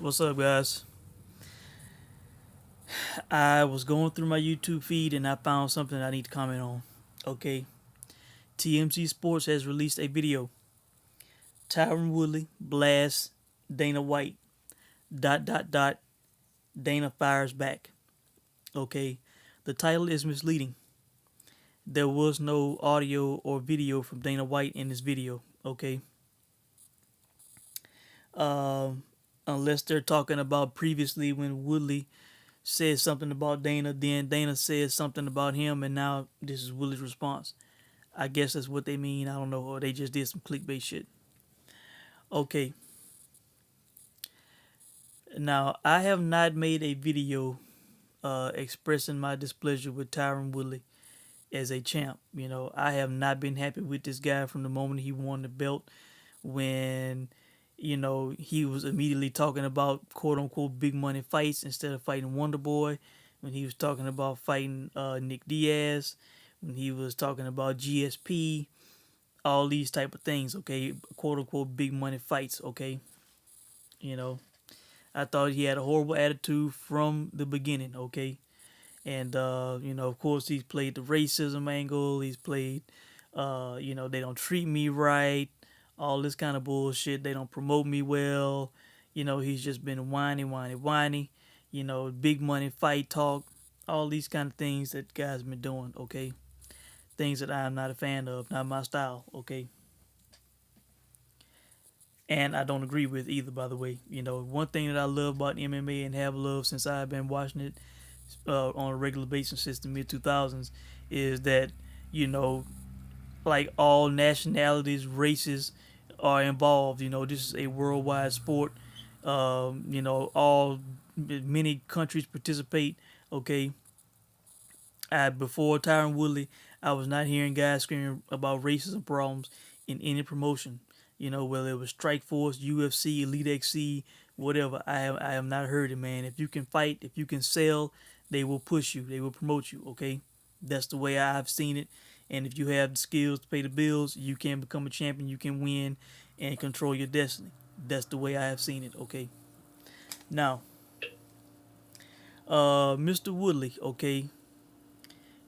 What's up, guys? I was going through my YouTube feed and I found something I need to comment on. Okay, TMZ Sports has released a video. Tyron Woodley blasts Dana White. Dot dot dot. Dana fires back. Okay, the title is misleading. There was no audio or video from Dana White in this video. Okay, unless they're talking about previously when Woodley said something about Dana, then Dana said something about him, and now this is Woodley's response. I guess that's what they mean. I don't know. Or they just did some clickbait shit. Okay. Now, I have not made a video expressing my displeasure with Tyron Woodley as a champ. I have not been happy with this guy from the moment he won the belt when, he was immediately talking about quote unquote big money fights instead of fighting Wonder Boy, when he was talking about fighting Nick Diaz, when he was talking about GSP, all these type of things, okay, quote unquote big money fights, okay. You know, I thought he had a horrible attitude from the beginning, okay. And of course he's played the racism angle, he's played they don't treat me right, all this kind of bullshit, they don't promote me well, he's just been whiny, big money fight talk, all these kind of things that guys been doing, okay. Things that I'm not a fan of, not my style, okay. And I don't agree with either, by the way. One thing that I love about MMA and have loved since I've been watching it on a regular basis since the mid 2000s is that, you know, like all nationalities, races are involved. This is a worldwide sport. All many countries participate. Okay. Before Tyron Woodley, I was not hearing guys screaming about racism problems in any promotion. Whether it was Strikeforce, UFC, Elite XC, whatever. I have not heard it, man. If you can fight, if you can sell, they will push you. They will promote you. Okay, that's the way I've seen it. And if you have the skills to pay the bills, you can become a champion. You can win and control your destiny. That's the way I have seen it. Okay. Now, Mr. Woodley. Okay.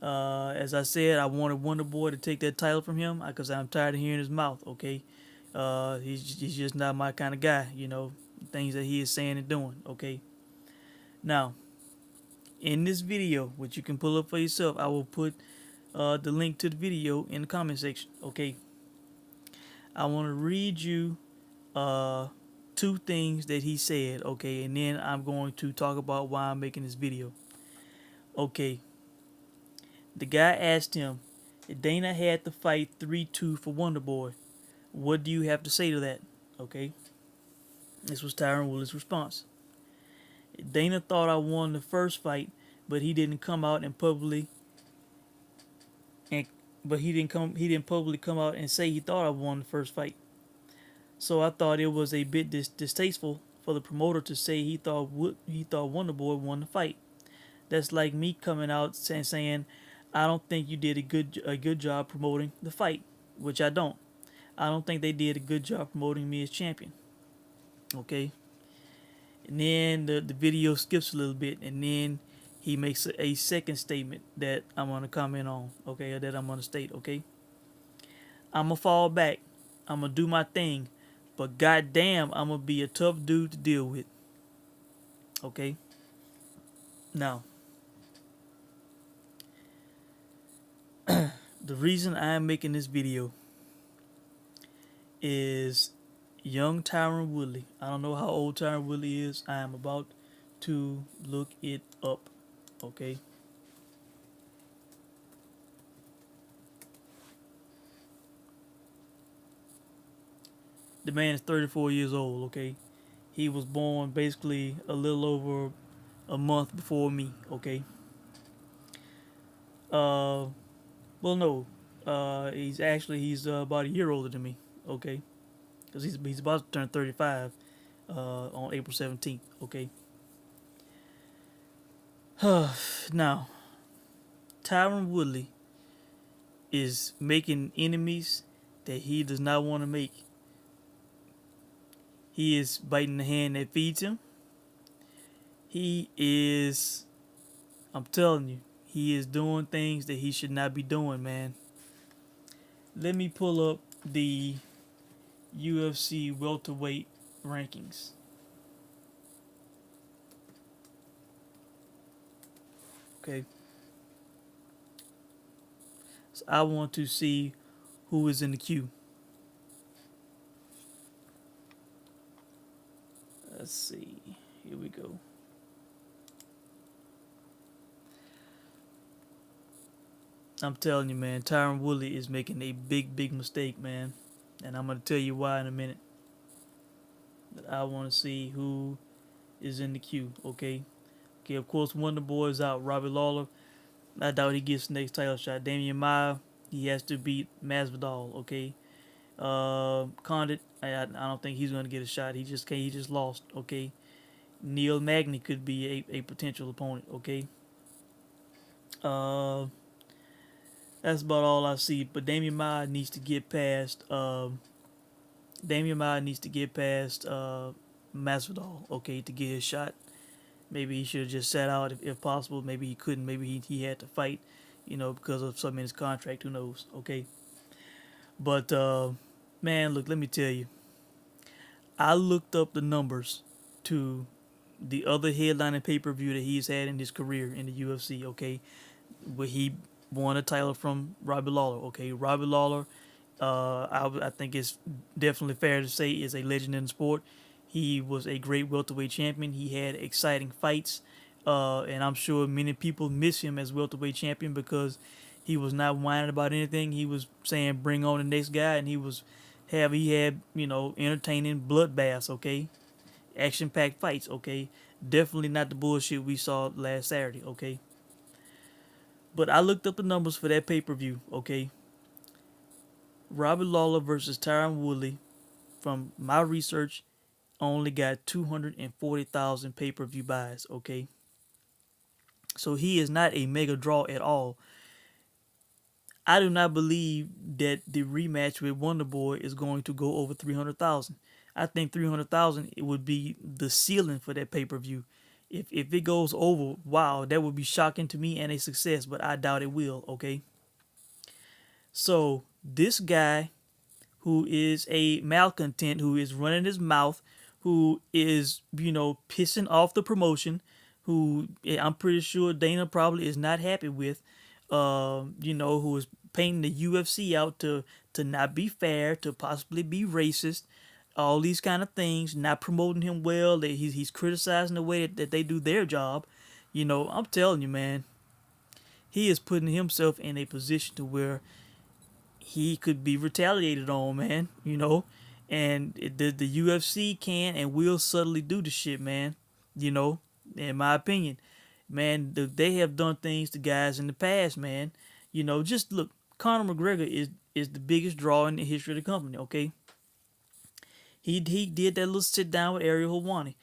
As I said, I wanted Wonder Boy to take that title from him because I'm tired of hearing his mouth. Okay. He's just not my kind of guy. Things that he is saying and doing. Okay. Now, in this video, which you can pull up for yourself, I will put the link to the video in the comment section. Okay. I want to read you two things that he said. Okay, and then I'm going to talk about why I'm making this video. Okay. The guy asked him if Dana had to fight 3-2 for Wonder Boy. What do you have to say to that? Okay. This was Tyron Woodley's response. Dana thought I won the first fight, but he didn't come out and publicly he didn't publicly come out and say he thought I won the first fight. So I thought it was a bit distasteful for the promoter to say he thought Wonder Boy won the fight. That's like me coming out and saying I don't think you did a good job promoting the fight, which I don't. I don't think they did a good job promoting me as champion. Okay. And then the video skips a little bit, and then he makes a second statement that I'm going to comment on, okay, or that I'm going to state, okay. I'm going to fall back. I'm going to do my thing. But goddamn, I'm going to be a tough dude to deal with. Okay. Now, the reason I'm making this video is young Tyron Woodley. I don't know how old Tyron Woodley is. I am about to look it up. Okay. The man is 34 years old. Okay. He was born basically a little over a month before me. Okay. Well, no. He's about a year older than me. Okay. Because he's about to turn 35 on April 17th. Okay. Now, Tyron Woodley is making enemies that he does not want to make. He is biting the hand that feeds him. He is, I'm telling you, he is doing things that he should not be doing, man. Let me pull up the UFC welterweight rankings. Okay. So I want to see who is in the queue. Let's see. Here we go. I'm telling you, man, Tyron Woodley is making a big, big mistake, man. And I'm going to tell you why in a minute. But I want to see who is in the queue, okay? Okay, of course, one of the boys out, Robbie Lawler. I doubt he gets the next title shot. Damian Maya, he has to beat Masvidal, okay? Condit, I don't think he's going to get a shot. He just can't. He just lost, okay? Neil Magny could be a potential opponent, okay? Uh, that's about all I see. But Damian Maya needs to get past. Damian Maya needs to get past Masvidal, okay, to get his shot. Maybe he should have just sat out if possible. Maybe he couldn't. Maybe he had to fight, because of something in his contract. Who knows? Okay. But, man, look, let me tell you. I looked up the numbers to the other headlining pay per view that he's had in his career in the UFC, okay? Where he won a title from Robbie Lawler, okay? Robbie Lawler, I think it's definitely fair to say, is a legend in the sport. He was a great welterweight champion. He had exciting fights, and I'm sure many people miss him as welterweight champion because he was not whining about anything. He was saying, "Bring on the next guy," and he had entertaining bloodbaths. Okay, action-packed fights. Okay, definitely not the bullshit we saw last Saturday. Okay, but I looked up the numbers for that pay-per-view. Okay, Robbie Lawler versus Tyron Woodley. From my research, only got 240,000 pay-per-view buys. Okay, so he is not a mega draw at all. I do not believe that the rematch with Wonder Boy is going to go over 300,000. I think 300,000 it would be the ceiling for that pay-per-view. If it goes over, wow, that would be shocking to me and a success, but I doubt it will, okay? So, this guy who is a malcontent, who is running his mouth, who is, pissing off the promotion, who I'm pretty sure Dana probably is not happy with, who is painting the UFC out to not be fair, to possibly be racist, all these kind of things, not promoting him well, that he's criticizing the way that they do their job. I'm telling you, man, he is putting himself in a position to where he could be retaliated on, man. And the UFC can and will subtly do the shit, man. You know, in my opinion, man, they have done things to guys in the past, man. Just look, Conor McGregor is the biggest draw in the history of the company. Okay, he did that little sit down with Ariel Helwani.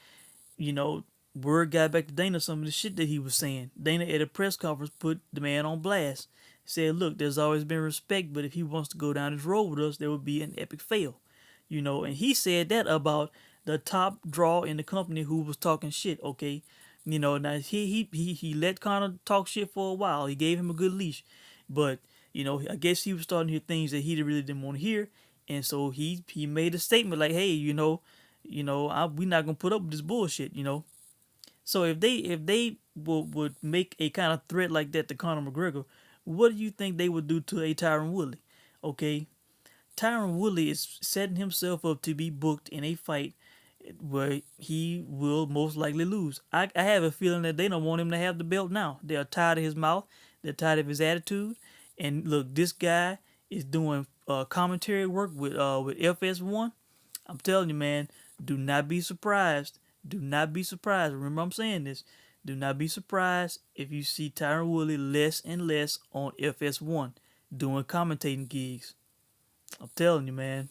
you know, Word got back to Dana some of the shit that he was saying. Dana at a press conference put the man on blast. Said, look, there's always been respect, but if he wants to go down this road with us, there would be an epic fail. And he said that about the top draw in the company who was talking shit, okay? Now he let Connor talk shit for a while. He gave him a good leash. But, I guess he was starting to hear things that he really didn't want to hear. And so he made a statement like, hey, we're not gonna put up with this bullshit. So if they would make a kind of threat like that to Conor McGregor, what do you think they would do to a Tyron Woodley? Okay, Tyron Woodley is setting himself up to be booked in a fight where he will most likely lose. I have a feeling that they don't want him to have the belt now. They're tired of his mouth. They're tired of his attitude. And look, this guy is doing commentary work with FS1. I'm telling you, man, do not be surprised. Do not be surprised. Remember, I'm saying this. Do not be surprised if you see Tyron Woodley less and less on FS1 doing commentating gigs. I'm telling you, man.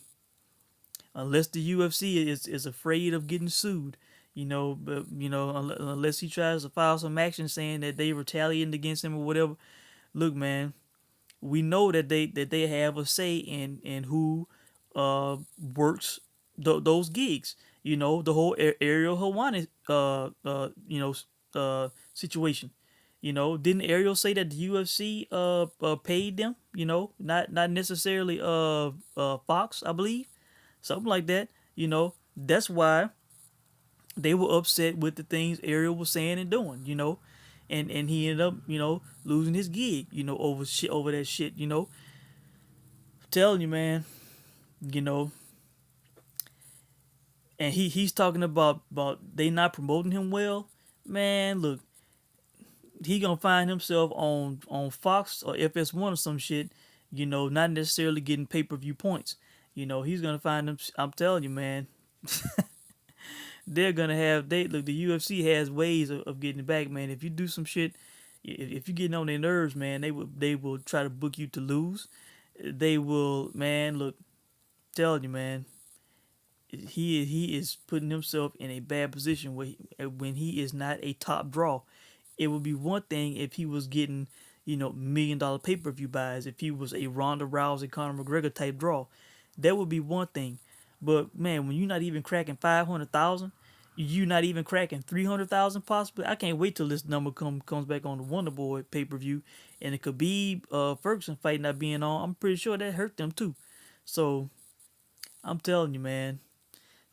Unless the UFC is afraid of getting sued, but unless he tries to file some action saying that they retaliating against him or whatever. Look, man, we know that they have a say in who works those gigs. You know, the whole Ariel Hawani situation. You know, didn't Ariel say that the UFC paid them? You know, not necessarily Fox, I believe, something like that. You know, that's why they were upset with the things Ariel was saying and doing. You know, and he ended up losing his gig. You know, over that shit. You know, I'm telling you, man. You know, and he's talking about they not promoting him well. Man, look, he gonna find himself on Fox or FS1 or some shit. You know, not necessarily getting pay-per-view points. You know, he's gonna find them. I'm telling you, man. They're gonna have they look. The UFC has ways of getting it back, man. If you do some shit, if you're getting on their nerves, man, they will try to book you to lose. They will, man. Look, telling you, man. He is putting himself in a bad position when he is not a top draw. It would be one thing if he was getting $1 million pay-per-view buys, if he was a Ronda Rousey, Conor McGregor type draw. That would be one thing. But man, when you're not even cracking 500,000, you not even cracking 300,000 possibly. I can't wait till this number comes back on the Wonder Boy pay-per-view, and the Khabib Ferguson fight not being on. I'm pretty sure that hurt them too. So I'm telling you, man,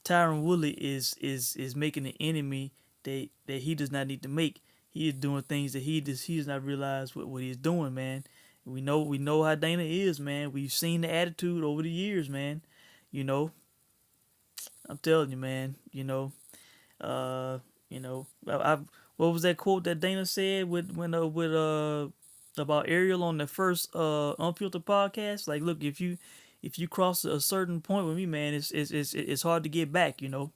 Tyron Woodley is making an enemy that he does not need to make. He is doing things that he does not realize what he's doing, man. We know how Dana is, man. We've seen the attitude over the years, man. You know, I'm telling you, man. I what was that quote that Dana said with about Ariel on the first Unfiltered podcast? Like, look, if you cross a certain point with me, man, it's hard to get back. I'm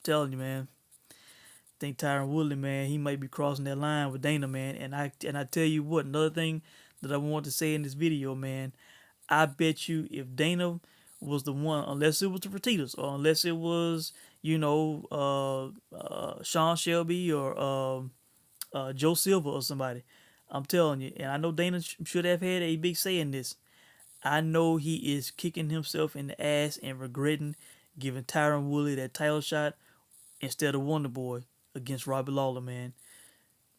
telling you, man. I think Tyron Woodley, man, he might be crossing that line with Dana, man. And I tell you what, another thing that I want to say in this video, man, I bet you if Dana was the one, unless it was the Fertitas, or unless it was, Sean Shelby or Joe Silva or somebody, I'm telling you, and I know Dana should have had a big say in this. I know he is kicking himself in the ass and regretting giving Tyron Woodley that title shot instead of Wonder Boy against Robbie Lawler, man.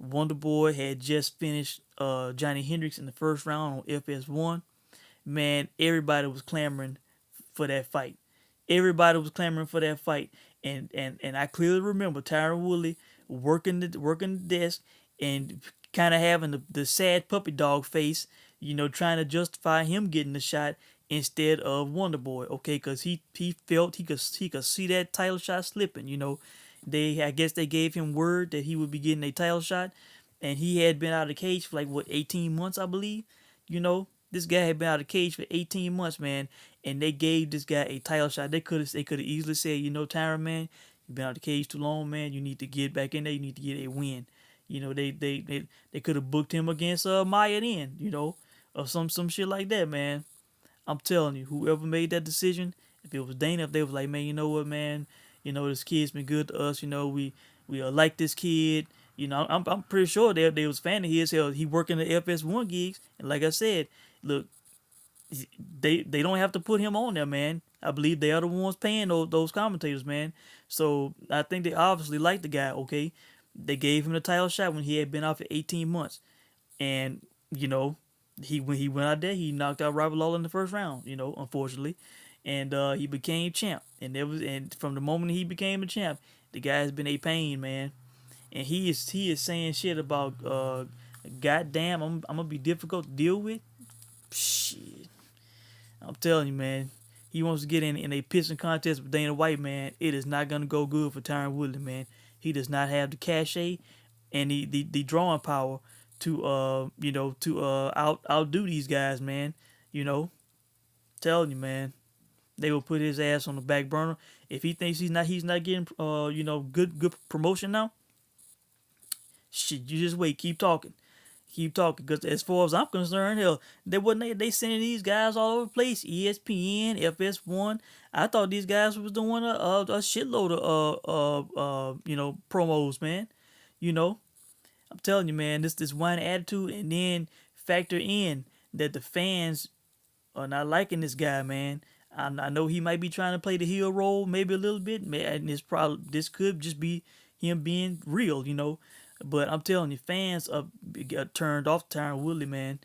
Wonder Boy had just finished Johnny Hendricks in the first round on FS1. Man, everybody was clamoring for that fight. Everybody was clamoring for that fight. And I clearly remember Tyron Woodley working the desk and kind of having the sad puppy dog face, trying to justify him getting the shot instead of Wonder Boy, okay? Because he felt he could see that title shot slipping, I guess they gave him word that he would be getting a title shot, and he had been out of the cage for 18 months, I believe. This guy had been out of the cage for 18 months, man, and they gave this guy a title shot. They could have easily said, Tyron, man, you've been out of the cage too long, man. You need to get back in there. You need to get a win. They could have booked him against Maya then, or some shit like that, man. I'm telling you, whoever made that decision, if it was Dana, if they was like, man, you know what, man, this kid's been good to us. We like this kid. I'm pretty sure they was fan of his. Hell, he working the FS1 gigs, and like I said, look, they don't have to put him on there, man. I believe they are the ones paying those commentators, man. So I think they obviously like the guy. Okay, they gave him the title shot when he had been out for 18 months, and when he went out there, he knocked out Robbie Lawler in the first round. Unfortunately, and he became champ. And from the moment he became a champ, the guy has been a pain, man. And he is saying shit about goddamn, I'm gonna be difficult to deal with. Shit, I'm telling you, man. He wants to get in a pissing contest with Dana White, man. It is not gonna go good for Tyron Woodley, man. He does not have the cachet and the drawing power to outdo these guys, man. Telling you, man. They will put his ass on the back burner. If he thinks he's not getting good promotion now, shit, you just wait, keep talking. Keep talking, because as far as I'm concerned, hell, they sending these guys all over the place. ESPN, FS1. I thought these guys was doing a shitload of promos, man. I'm telling you, man, this whiny attitude, and then factor in that the fans are not liking this guy, man. I know he might be trying to play the heel role maybe a little bit, and this could just be him being real, you know. But I'm telling you, fans got turned off Tyron Woodley, man.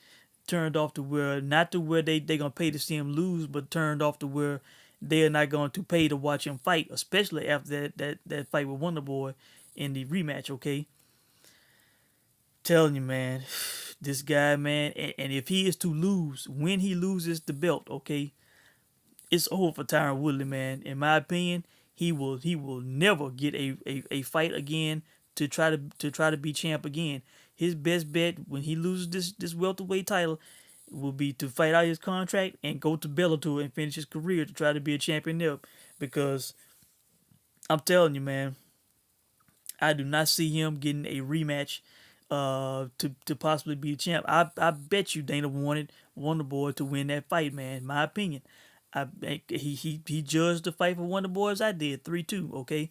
Turned off to where not to where they gonna pay to see him lose, but turned off to where they're not going to pay to watch him fight, especially after that fight with Wonder Boy in the rematch. Okay, telling you, man, this guy, man, and if he is to lose, when he loses the belt, okay, it's over for Tyron Woodley, man. In my opinion, he will never get a fight again to try to be champ again. His best bet when he loses this welterweight title will be to fight out his contract and go to Bellator and finish his career to try to be a champion there. Because I'm telling you, man, I do not see him getting a rematch to possibly be a champ. I bet you Dana wanted Wonder Boy to win that fight, man. In my opinion, he judged the fight for Wonder Boy as I did 3-2. Okay,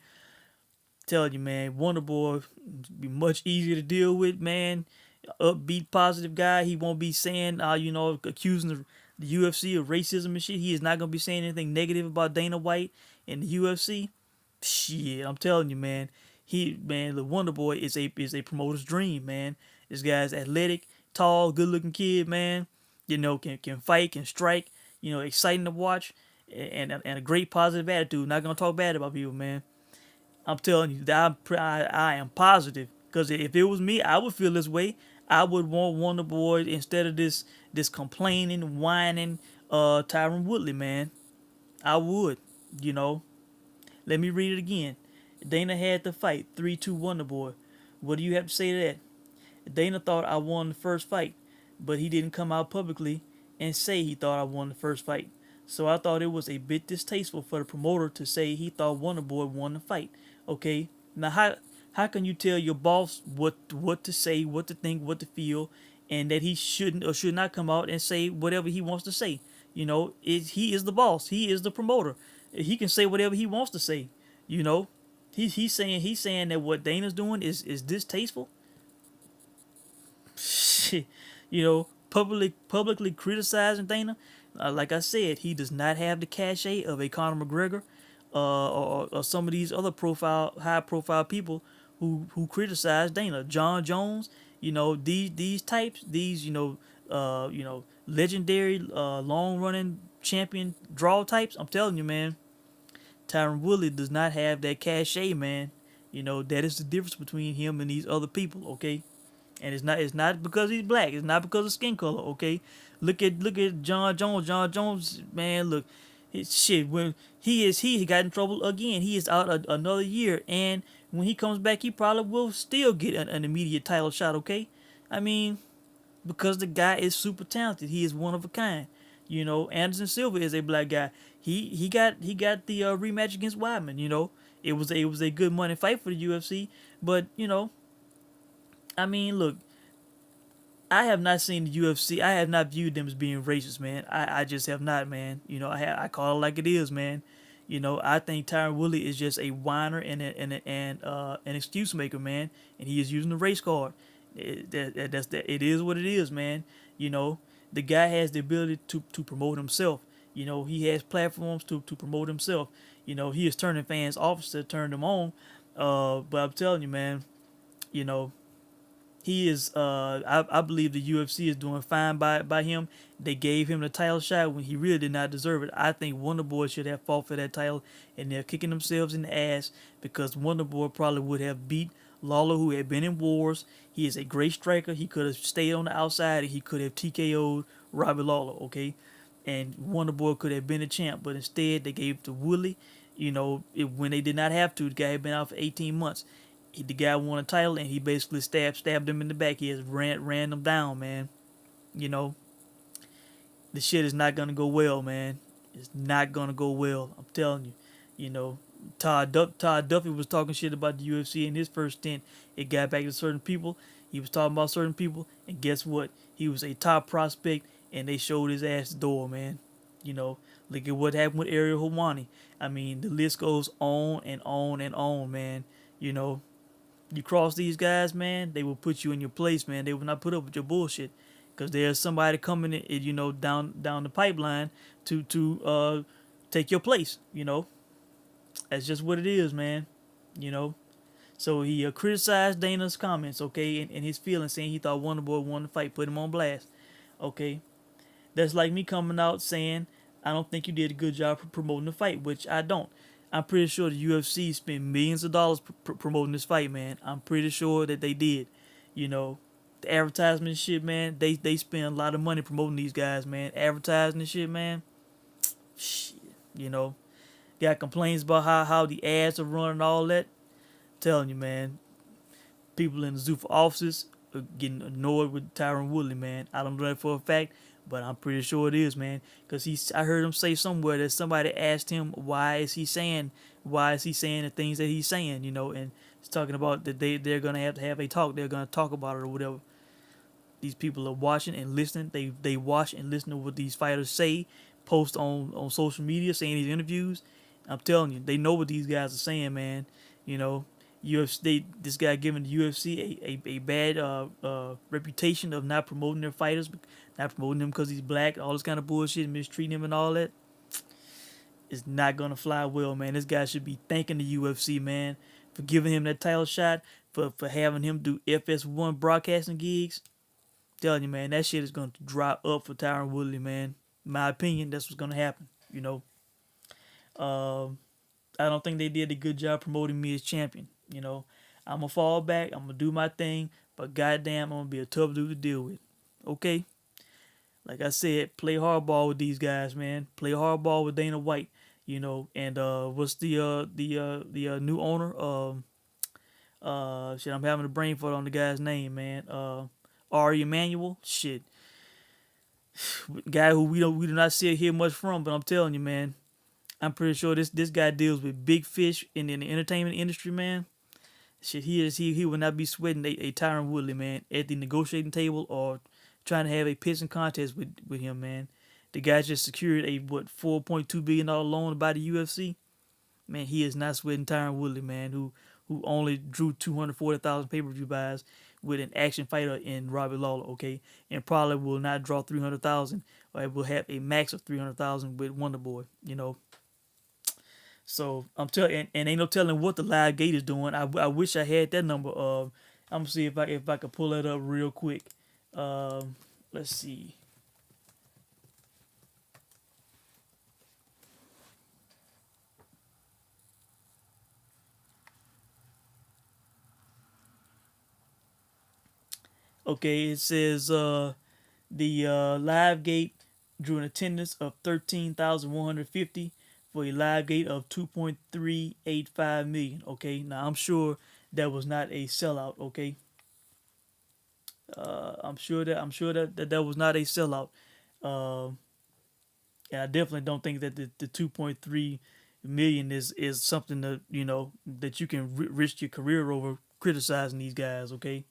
telling you, man, Wonder Boy be much easier to deal with, man. Upbeat, positive guy. He won't be saying, accusing the UFC of racism and shit. He is not gonna be saying anything negative about Dana White and the UFC. Shit, I'm telling you, man. The Wonder Boy is a promoter's dream, man. This guy's athletic, tall, good looking kid, man. Can fight, can strike. Exciting to watch, and a great positive attitude. Not gonna talk bad about people, man. I'm telling you, that I am positive. Because if it was me, I would feel this way. I would want Wonder Boy instead of this complaining, whining, Tyron Woodley, man. I would, you know. Let me read it again. Dana had the fight, 3-2 Wonder Boy. What do you have to say to that? Dana thought I won the first fight, but he didn't come out publicly and say he thought I won the first fight. So I thought it was a bit distasteful for the promoter to say he thought Wonder Boy won the fight. Okay, now how can you tell your boss what to say, what to think, what to feel, and that he shouldn't or should not come out and say whatever he wants to say? He is the boss. He is the promoter. He can say whatever he wants to say. You know, he's saying that what Dana's doing is distasteful. Publicly criticizing Dana. Like I said, he does not have the cachet of a Conor McGregor, or some of these other high profile people who criticize Dana. John Jones, these types, these legendary long running champion draw types. I'm telling you, man, Tyron Woodley does not have that cachet, man. That is the difference between him and these other people. Okay. And it's not because he's black. It's not because of skin color. Okay, look at John Jones. John Jones, man, look, shit. When he got in trouble again. He is out another year, and when he comes back, he probably will still get an immediate title shot. Okay, I mean, because the guy is super talented. He is one of a kind. Anderson Silva is a black guy. He got the rematch against Weidman. It was a good money fight for the UFC, but I mean, look, I have not seen the UFC. I have not viewed them as being racist, man. I just have not, man. I call it like it is, man. I think Tyron Woodley is just a whiner and an excuse maker, man. And he is using the race card. It is what it is, man. The guy has the ability to promote himself. He has platforms to promote himself. He is turning fans off instead of turning them on. But I'm telling you, man, you know, he is. I believe the UFC is doing fine by him. They gave him the title shot when he really did not deserve it. I think Wonder Boy should have fought for that title, and they're kicking themselves in the ass because Wonder Boy probably would have beat Lawler, who had been in wars. He is a great striker. He could have stayed on the outside, and he could have TKO'd Robbie Lawler. Okay, and Wonder Boy could have been a champ, but instead they gave it to Woodley. When they did not have to, the guy had been out for 18 months. The guy won a title, and he basically stabbed him in the back. He has ran them down, man. The shit is not gonna go well, man. It's not gonna go well. I'm telling you. Todd Duffy was talking shit about the UFC in his first stint. It got back to certain people. He was talking about certain people, and guess what? He was a top prospect, and they showed his ass the door, man. Look at what happened with Ariel Helwani. I mean, the list goes on and on and on, man. You cross these guys, man, they will put you in your place, man. They will not put up with your bullshit, because there's somebody coming in, down the pipeline to take your place. That's just what it is, man. You know. So he criticized Dana's comments, okay, and his feelings, saying he thought Wonder Boy won the fight, put him on blast, okay. That's like me coming out saying I don't think you did a good job promoting the fight, which I don't. I'm pretty sure the UFC spent millions of dollars promoting this fight, man. I'm pretty sure that they did. The advertisement shit, man. They spend a lot of money promoting these guys, man. Advertising and shit, man. Shit, you know. Got complaints about how the ads are running, all that. Telling you, man. People in the Zuffa offices are getting annoyed with Tyron Woodley, man. I don't know that for a fact, but I'm pretty sure it is, man. Because I heard him say somewhere that somebody asked him why is he saying the things that he's saying, and he's talking about that they're gonna have to have a talk. They're gonna talk about it or whatever. These people are watching and listening. They watch and listen to what these fighters say, post on social media, saying these interviews. I'm telling you, they know what these guys are saying, man. UFC, this guy giving the UFC a bad reputation of not promoting their fighters, not promoting him because he's black, all this kind of bullshit, mistreating him and all that. It's not gonna fly well, man. This guy should be thanking the UFC, man, for giving him that title shot, for having him do FS1 broadcasting gigs. Telling you, man, that shit is going to dry up for Tyron Woodley, man. In my opinion, that's what's going to happen, I don't think they did a good job promoting me as champion, I'm going to fall back. I'm going to do my thing. But goddamn, I'm going to be a tough dude to deal with. Okay? Like I said, play hardball with these guys, man. Play hardball with Dana White, And what's the new owner? Shit, I'm having a brain fart on the guy's name, man. Ari Emanuel, shit, guy who we do not see or hear much from, but I'm telling you, man, I'm pretty sure this guy deals with big fish in the entertainment industry, man. Shit, he will not be sweating a Tyron Woodley, man, at the negotiating table or trying to have a pitching contest with him, man. The guy just secured a $4.2 billion loan by the UFC. Man, he is not sweating Tyron Woodley, man, who only drew 240,000 pay-per-view buys with an action fighter in Robbie Lawler, okay, and probably will not draw 300,000, or it will have a max of 300,000 with Wonder Boy, So I'm telling, and ain't no telling what the live gate is doing. I wish I had that number. I'm gonna see if I could pull that up real quick. Let's see. Okay, it says the live gate drew an attendance of 13,150 for a live gate of 2.385 million. Okay, now I'm sure that was not a sellout. Okay, I'm sure that was not a sellout. And I definitely don't think that the 2.3 million is something that that you can risk your career over criticizing these guys. Okay.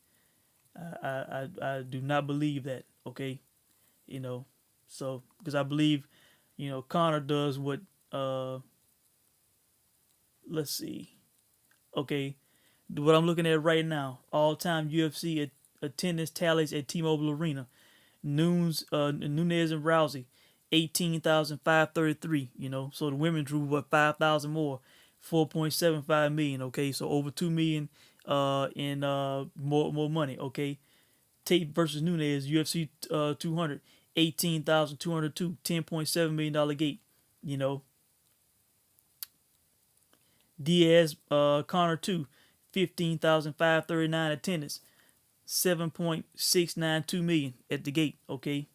I do not believe that, okay? So because I believe, Connor does what let's see. Okay, what I'm looking at right now, all-time UFC attendance tallies at T-Mobile Arena. Nunez and Rousey, 18,533, so the women drew 5,000 more, 4.75 million, okay? So over 2 million in more money, okay? Tate versus Nunez, UFC 200, 18,202, $10.7 million gate, Diaz Connor 2, 15,539 attendance, 7.692 million at the gate, okay?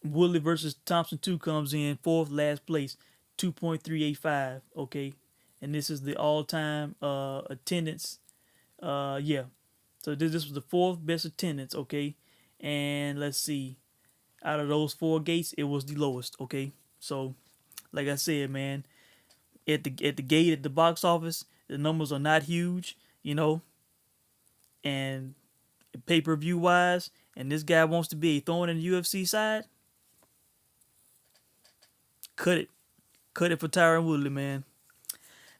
Woodley versus Thompson 2 comes in fourth, last place, 2.385, okay? And this is the all-time attendance. Yeah. So this was the fourth best attendance, okay? And let's see. Out of those four gates, it was the lowest, okay? So, like I said, man, at the gate at the box office, the numbers are not huge, and pay-per-view wise, and this guy wants to be a thorn in the UFC side. Cut it for Tyron Woodley, man.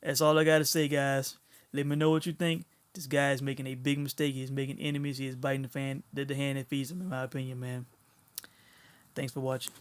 That's all I gotta say, guys. Let me know what you think. This guy is making a big mistake. He's making enemies. He is biting the hand that feeds him, in my opinion, man. Thanks for watching.